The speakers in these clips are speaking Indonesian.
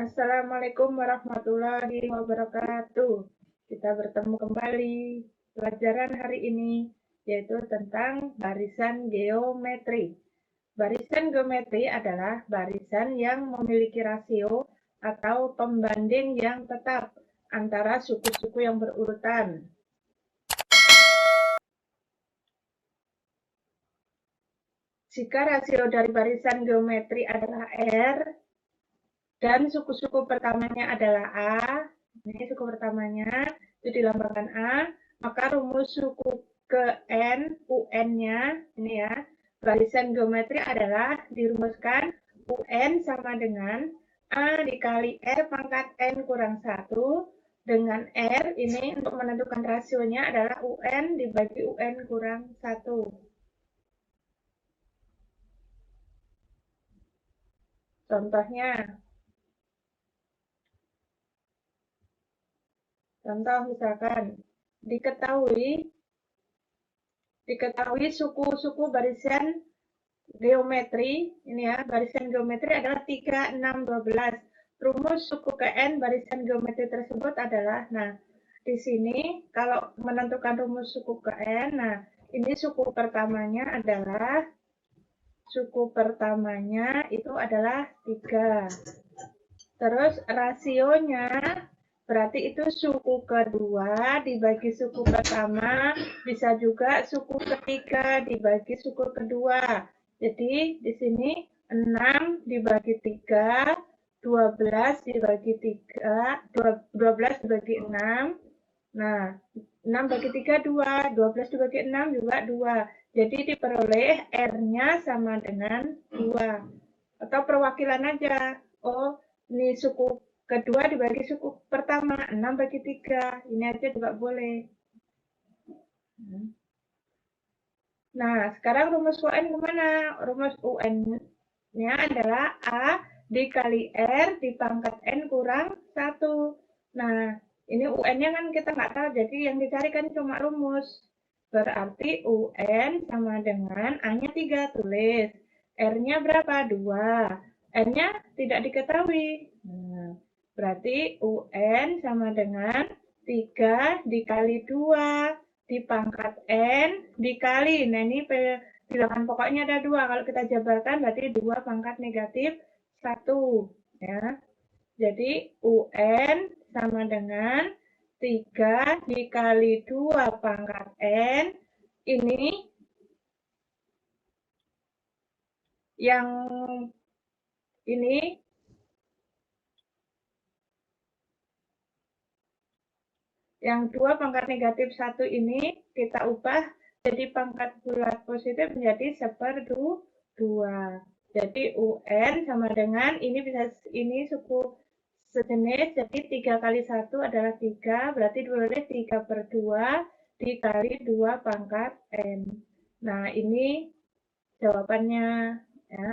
Assalamualaikum warahmatullahi wabarakatuh. Kita bertemu kembali. Pelajaran hari ini yaitu tentang barisan geometri. Barisan geometri adalah barisan yang memiliki rasio atau pembanding yang tetap antara suku-suku yang berurutan. Jika rasio dari barisan geometri adalah R, dan suku-suku pertamanya adalah A, ini suku pertamanya, itu dilambangkan A, maka rumus suku ke N, UN-nya, ini ya, barisan geometri adalah dirumuskan UN sama dengan A dikali R pangkat N kurang 1, dengan R ini untuk menentukan rasionya adalah UN dibagi UN kurang 1. Contohnya, contoh misalkan diketahui suku-suku barisan geometri, ini ya, barisan geometri adalah 3, 6, 12. Rumus suku ke N barisan geometri tersebut adalah, nah, di sini kalau menentukan rumus suku ke N, nah, ini suku pertamanya itu adalah 3. Terus rasionya berarti itu suku kedua dibagi suku pertama, bisa juga suku ketiga dibagi suku kedua. Jadi di sini 6 dibagi 3, 12 dibagi 3, 12 dibagi 6. Nah, 6 bagi 3, 2. 12 dibagi 6 juga 2. Jadi diperoleh R-nya sama dengan 2. Atau perwakilan aja. Oh, ini suku kedua dibagi suku pertama, 6 bagi 3. Ini aja juga boleh. Nah, sekarang rumus UN gimana? Rumus UN-nya adalah A dikali R dipangkat N kurang 1. Nah, ini UN-nya kan kita nggak tahu, jadi yang dicari kan cuma rumus. Berarti UN sama dengan A-nya 3, tulis. R-nya berapa? 2. N-nya tidak diketahui. Nah, berarti UN sama dengan 3 dikali 2 dipangkat N dikali. Nah, ini bilangan pokoknya ada 2. Kalau kita jabarkan berarti 2 pangkat negatif 1. Ya. Jadi UN sama dengan 3 dikali 2 pangkat N. Ini yang ini yang 2 pangkat negatif 1 ini kita ubah jadi pangkat bulat positif menjadi 1/2. Jadi UN sama dengan ini suku sejenis, jadi 3 kali 1 adalah 3, berarti ditulis 3/2 dikali 2 pangkat N. Nah, ini jawabannya. Ya.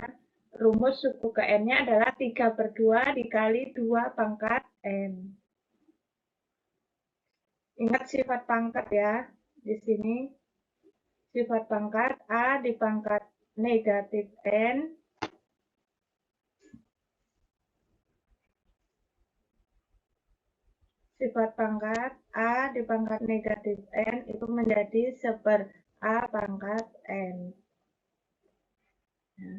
Rumus suku ke N-nya adalah 3/2 dikali 2 pangkat N. Ingat sifat pangkat ya, di sini sifat pangkat A dipangkat negatif N sifat pangkat A dipangkat negatif N itu menjadi 1/A pangkat N. Ya.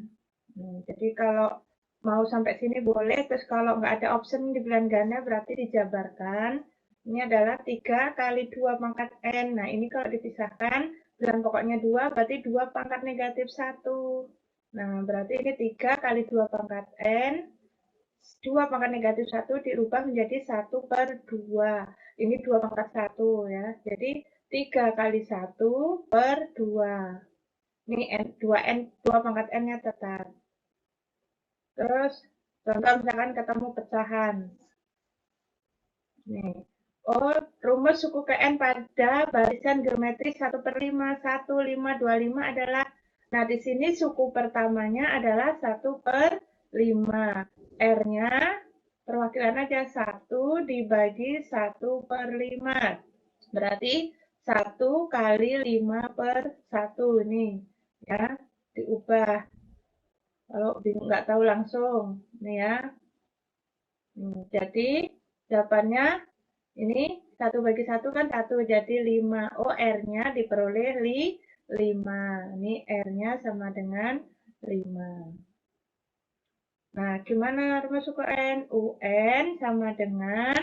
Jadi kalau mau sampai sini boleh, terus kalau nggak ada option di pilihan ganda berarti dijabarkan. Ini adalah 3 kali 2 pangkat N. Nah, ini kalau dipisahkan, bilangan pokoknya 2, berarti 2 pangkat negatif 1. Nah, berarti ini 3 kali 2 pangkat N. 2 pangkat negatif 1 dirubah menjadi 1/2. Ini 2 pangkat 1 ya. Jadi 3 kali 1/2. Ini N, 2 pangkat N-nya tetap. Terus, contoh misalkan ketemu pecahan. Nih. Oh, rumus suku ke N pada barisan geometri 1/5, 1, 5, 25 adalah, nah di sini suku pertamanya adalah 1/5. R-nya, perwakilan aja 1 dibagi 1/5. Berarti 1 kali 5/1 ini. Ya, diubah. Kalau bingung nggak tahu langsung, nih ya. Jadi jawabannya ini 1/1 kan 1, jadi 5. Oh, R-nya diperoleh 5. Ini R-nya sama dengan 5. Nah, gimana rumus UN? UN sama dengan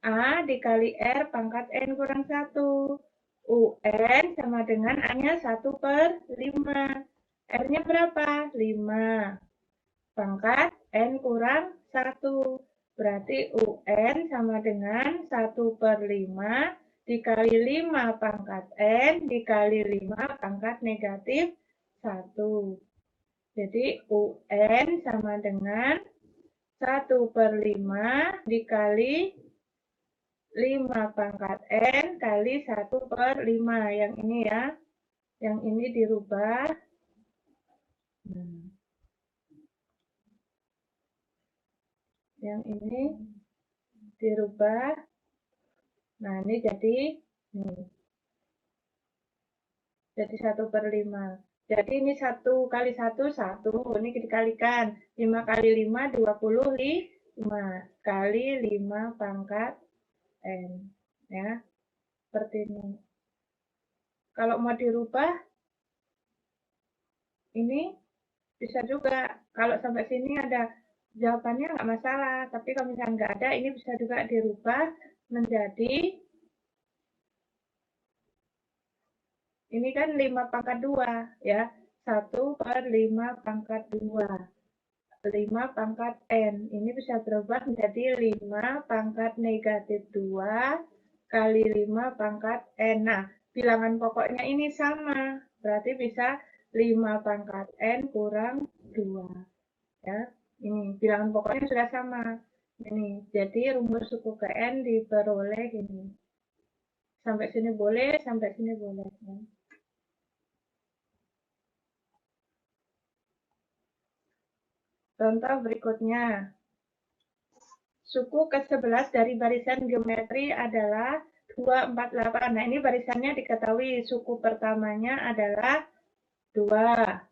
A dikali R pangkat N kurang 1. UN sama dengan A-nya 1/5. R-nya berapa? 5. Pangkat N kurang 1. Berarti UN sama dengan 1/5 dikali 5 pangkat N dikali 5 pangkat negatif 1. Jadi UN sama dengan 1/5 dikali 5 pangkat N kali 1/5. Yang ini ya. Yang ini dirubah. Yang ini dirubah. Nah, ini jadi 1/5. Jadi ini 1 kali 1, 1. Ini dikalikan. 5 kali 5, 25. Kali 5 pangkat N. Ya, seperti ini. Kalau mau dirubah, ini bisa juga. Kalau sampai sini ada jawabannya nggak masalah. Tapi kalau misalnya nggak ada, ini bisa juga dirubah menjadi, ini kan 5 pangkat 2, ya. 1/5 pangkat 2. 5 pangkat N. Ini bisa berubah menjadi 5 pangkat negatif 2 kali 5 pangkat N. Nah, bilangan pokoknya ini sama. Berarti bisa 5 pangkat N kurang 2. Ya, ini bilangan pokoknya sudah sama. Ini, jadi rumus suku ke N diperoleh ini. Sampai sini boleh, sampai sini boleh. Ya. Contoh berikutnya. Suku ke-11 dari barisan geometri adalah 248. Nah, ini barisannya diketahui. Suku pertamanya adalah 2.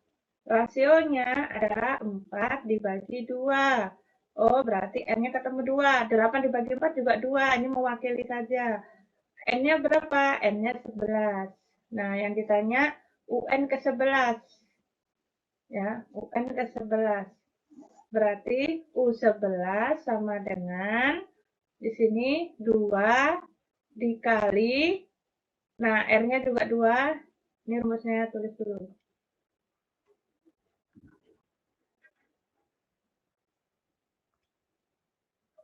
Rasionya adalah 4 dibagi 2. Oh, berarti N-nya ketemu 2. 8 dibagi 4 juga 2. Ini mewakili saja. N-nya berapa? N-nya 11. Nah, yang ditanya UN ke-11. Ya, UN ke-11. Berarti U11 sama dengan, di sini 2 dikali, nah R-nya juga 2. Ini rumusnya tulis dulu.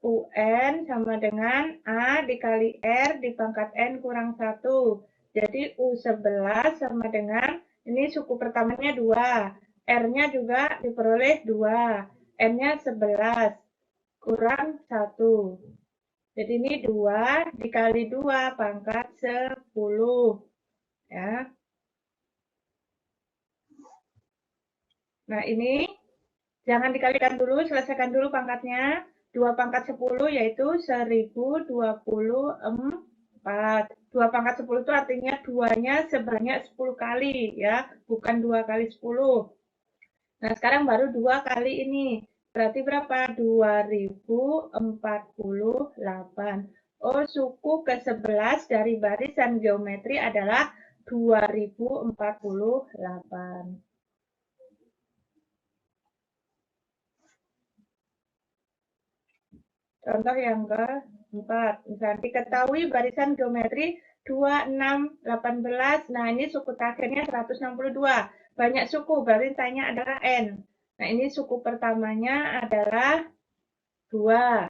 UN sama dengan A dikali R di pangkat N kurang 1. Jadi U11 sama dengan, ini suku pertamanya 2. R-nya juga diperoleh 2. N-nya 11. Kurang 1. Jadi ini 2 dikali 2 pangkat 10. Ya. Nah, ini jangan dikalikan dulu, selesaikan dulu pangkatnya. 2 pangkat 10 yaitu 1024. 2 pangkat 10 itu artinya 2-nya sebanyak 10 kali, ya, bukan 2 kali 10. Nah, sekarang baru 2 kali ini. Berarti berapa? 2048. Oh, suku ke-11 dari barisan geometri adalah 2048. Contoh yang keempat, misalnya diketahui barisan geometri 2, 6, 18. Nah, ini suku terakhirnya 162. Banyak suku, berarti tanya adalah N. Nah, ini suku pertamanya adalah 2.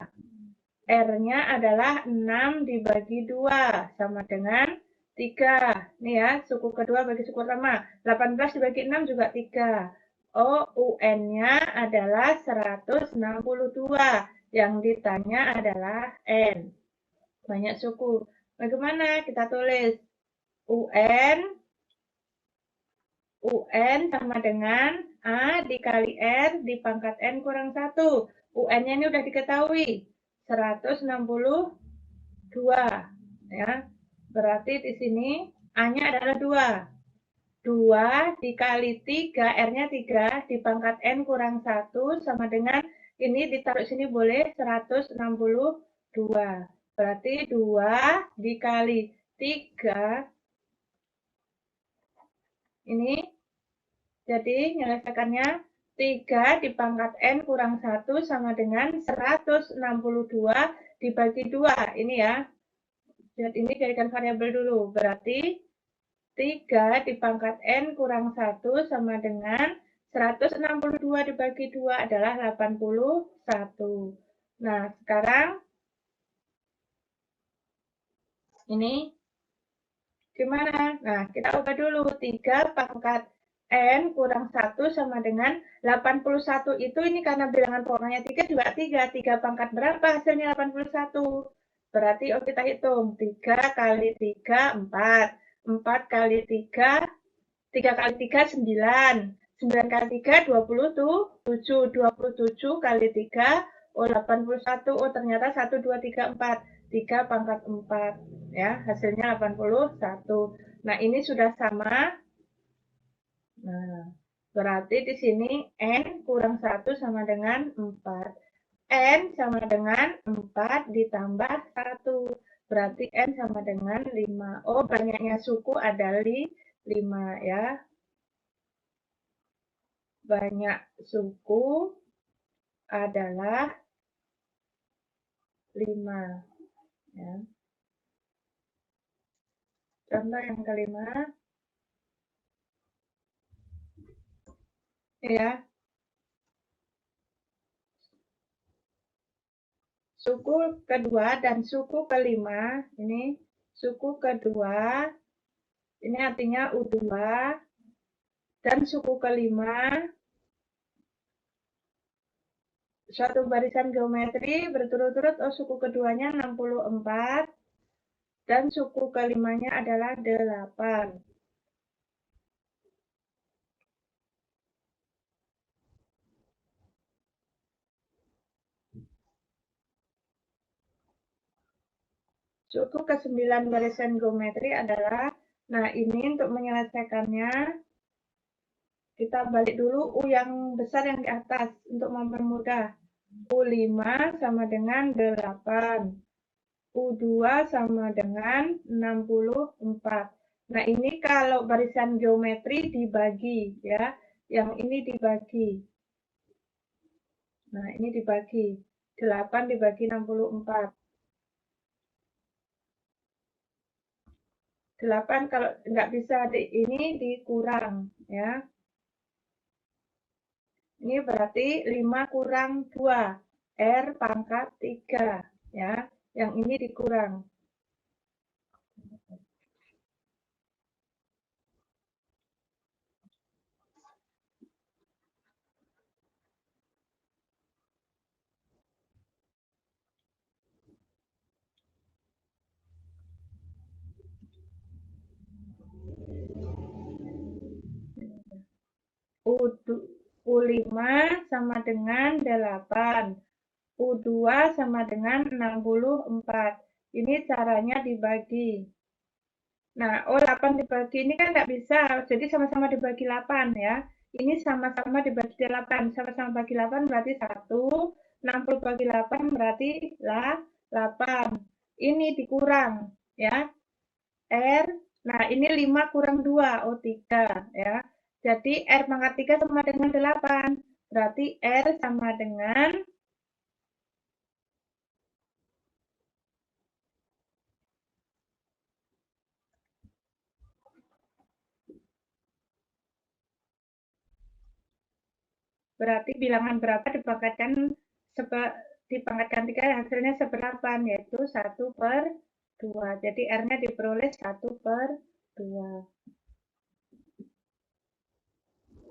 R-nya adalah 6 dibagi 2, sama dengan 3. Ini ya, suku kedua bagi suku pertama. 18 dibagi 6 juga 3. Oh, UN-nya adalah 162. Yang ditanya adalah N. Banyak suku. Bagaimana? Kita tulis UN sama dengan A dikali R di pangkat N kurang 1. UN-nya ini udah diketahui. 162. Ya. Berarti di sini A-nya adalah 2. 2 dikali 3, R-nya 3, di pangkat N kurang 1 sama dengan Ini ditaruh sini boleh 162. Berarti 2 dikali 3. Ini jadi nyelesaikannya 3 dipangkat N kurang 1 sama dengan 162 dibagi 2. Ini ya. Jadi ini jadikan variabel dulu. Berarti 3 dipangkat N kurang 1 sama dengan 162 dibagi 2 adalah 81. Nah, sekarang ini gimana? Nah, kita ubah dulu. 3 pangkat N kurang 1 sama dengan 81. Itu ini karena bilangan pokoknya 3 juga 3. 3 pangkat berapa hasilnya 81? Berarti kita hitung. 3 kali 3, 4. 4 kali 3, 3 kali 3, 9. 9 kali 3, 27. 27 kali 3, 81. Ternyata 1, 2, 3, 4. 3 pangkat 4. Ya, hasilnya 81. Nah, ini sudah sama. Nah, berarti di sini N kurang 1 sama dengan 4. N sama dengan 4 ditambah 1. Berarti N sama dengan 5. Oh, banyaknya suku adalah 5 ya. Banyak suku adalah 5. Ya. Contoh yang kelima. Ya, suku kedua dan suku kelima. Ini suku kedua. Ini artinya U2. Dan suku kelima. Suatu barisan geometri berturut-turut, suku keduanya 64 dan suku kelimanya adalah 8. Suku ke-9 barisan geometri adalah, nah ini untuk menyelesaikannya, kita balik dulu U yang besar yang di atas untuk mempermudah. U5 sama dengan 8. U2 sama dengan 64. Nah, ini kalau barisan geometri dibagi ya. Yang ini dibagi. Nah, ini dibagi. 8 dibagi 64. 8 kalau nggak bisa ini dikurang ya. Ini berarti 5 kurang 2. R pangkat 3 ya. Yang ini dikurang. U5 sama dengan 8. U2 sama dengan 64. Ini caranya dibagi. Nah, 8 dibagi ini kan nggak bisa, jadi sama-sama dibagi 8 ya. Ini sama-sama dibagi 8, sama-sama bagi 8 berarti 1, 60 bagi 8 berarti 8. Ini dikurang ya. R, nah ini 5 kurang 2, 3 ya. Jadi R pangkat 3 sama dengan 8. Berarti R sama dengan berarti bilangan berapa dipangkatkan 3 hasilnya seberapa, yaitu 1/2. Jadi R-nya diperoleh 1/2.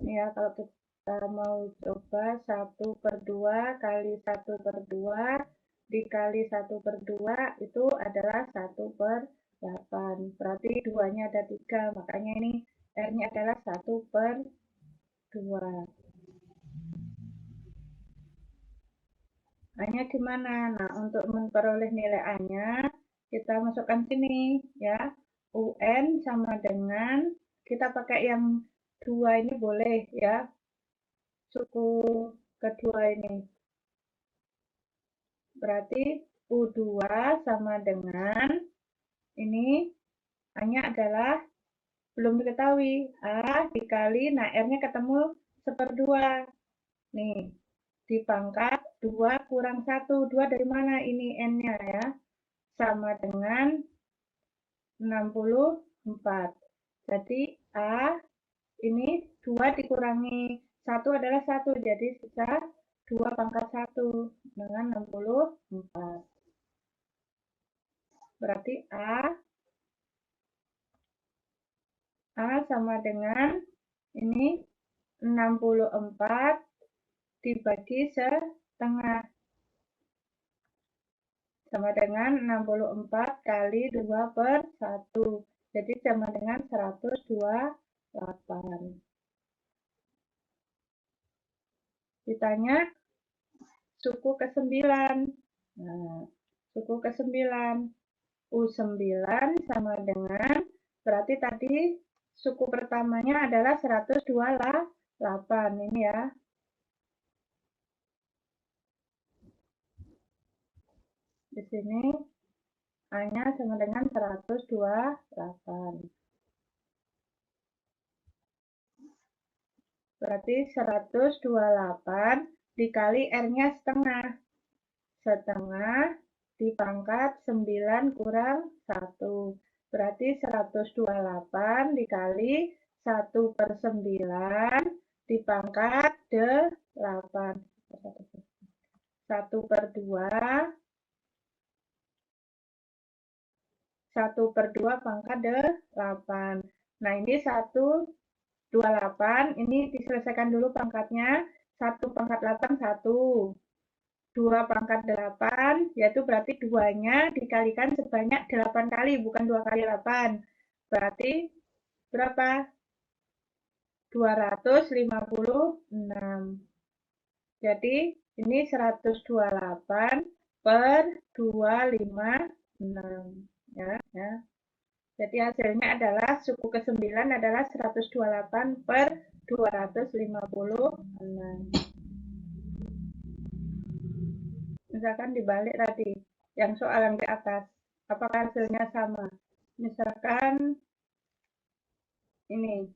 Ya, kalau kita mau coba 1/2 kali 1/2 dikali 1/2 itu adalah 1/8. Berarti 2-nya ada 3, makanya ini R-nya adalah 1/2. A-nya gimana? Nah, untuk memperoleh nilai A-nya, kita masukkan sini ya. UN sama dengan, kita pakai yang 2 ini boleh ya. Suku kedua ini. Berarti U2 sama dengan, ini A-nya adalah belum diketahui. A dikali, nah R-nya ketemu 1/2. Nih, dipangkat 2 kurang 1. 2 dari mana? Ini N-nya ya. Sama dengan 64. Jadi A ini 2 dikurangi 1 adalah 1. Jadi sisa 2 pangkat 1 dengan 64. Berarti A sama dengan ini 64 dibagi setengah. Sama dengan 64 kali 2/1. Jadi sama dengan 128. Ditanya suku ke-9. Nah, suku ke-9. U9 sama dengan, berarti tadi suku pertamanya adalah 128. Ini ya. Di sini A-nya sama dengan 128. Berarti 128 dikali R-nya setengah. Setengah dipangkat 9 kurang 1. Berarti 128 dikali 1/9 dipangkat 8. 1/2. 1/2 pangkat 8. Nah, ini 128. Ini diselesaikan dulu pangkatnya. 1 pangkat 8, 1. 2 pangkat 8, yaitu berarti 2-nya dikalikan sebanyak 8 kali, bukan 2 kali 8. Berarti berapa? 256. Jadi ini 128 per 256. Ya. Jadi hasilnya adalah suku ke-9 adalah 128 per 256. Misalkan dibalik tadi, yang soal yang di atas, apakah hasilnya sama? Misalkan ini,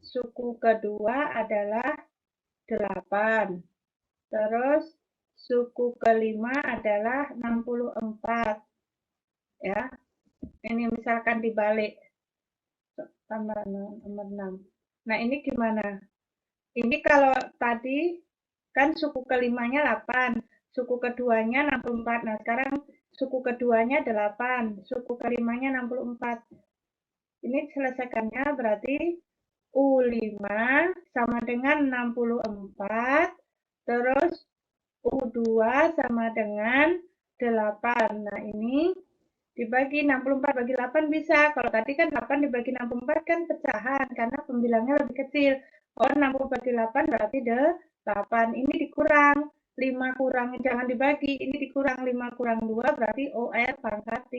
suku kedua adalah 8. Terus suku kelima adalah 64. Ya, ini misalkan dibalik, tambah nomor 6. Nah, ini gimana? Ini kalau tadi kan suku kelimanya 8, suku keduanya 64. Nah, sekarang suku keduanya 8, suku kelimanya 64. Ini selesaikannya berarti U5 sama dengan 64, terus U2 sama dengan 8. Nah, ini dibagi 64 bagi 8 bisa. Kalau tadi kan 8 dibagi 64 kan pecahan, karena pembilangnya lebih kecil. Oh, 60 bagi 8 berarti 8. Ini dikurang. 5 kurang, jangan dibagi. Ini dikurang 5 kurang 2 berarti OR pangkat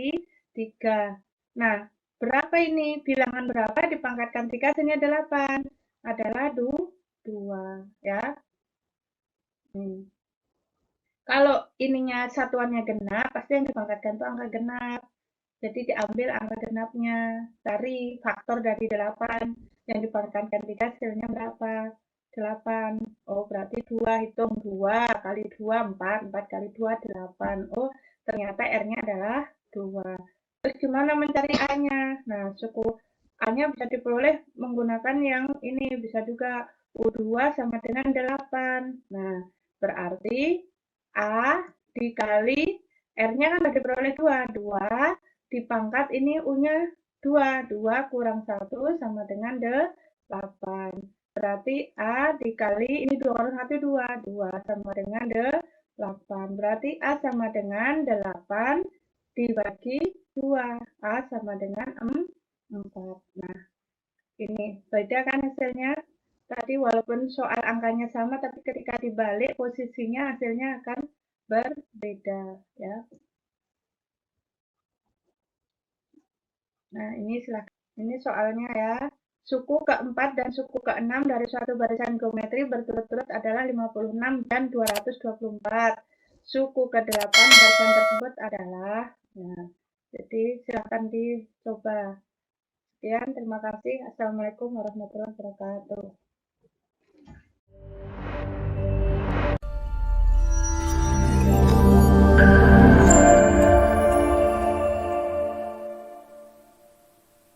3. Nah, berapa ini? Bilangan berapa dipangkatkan 3 hasilnya 8? Adalah 2. Ya. Kalau ininya satuannya genap, pasti yang dipangkatkan itu angka genap. Jadi diambil angka genapnya, cari faktor dari 8. Yang dipangkatkan 3 hasilnya berapa? 8. Oh, berarti 2, hitung 2 kali 2, 4. 4 kali 2, 8. Oh, ternyata R-nya adalah 2. Terus gimana mencari A-nya? Nah, suku A-nya bisa diperoleh menggunakan yang ini, bisa juga U2 sama dengan 8. Nah, berarti A dikali R-nya kan udah diperoleh 2. 2 dipangkat ini U-nya 2. 2 kurang 1 sama dengan 8. Berarti A dikali ini 2 kurang 1, 2. 2 sama dengan 8. Berarti A sama dengan 8 dibagi 2. A sama dengan 4. Nah, ini beda kan hasilnya? Tadi walaupun soal angkanya sama, tapi ketika dibalik posisinya hasilnya akan berbeda. Ya. Nah, ini soalnya ya. Suku keempat dan suku keenam dari suatu barisan geometri berturut-turut adalah 56 dan 224. Suku ke-8 barisan tersebut adalah, nah, jadi silahkan dicoba. Sekian, terima kasih. Assalamualaikum warahmatullahi wabarakatuh.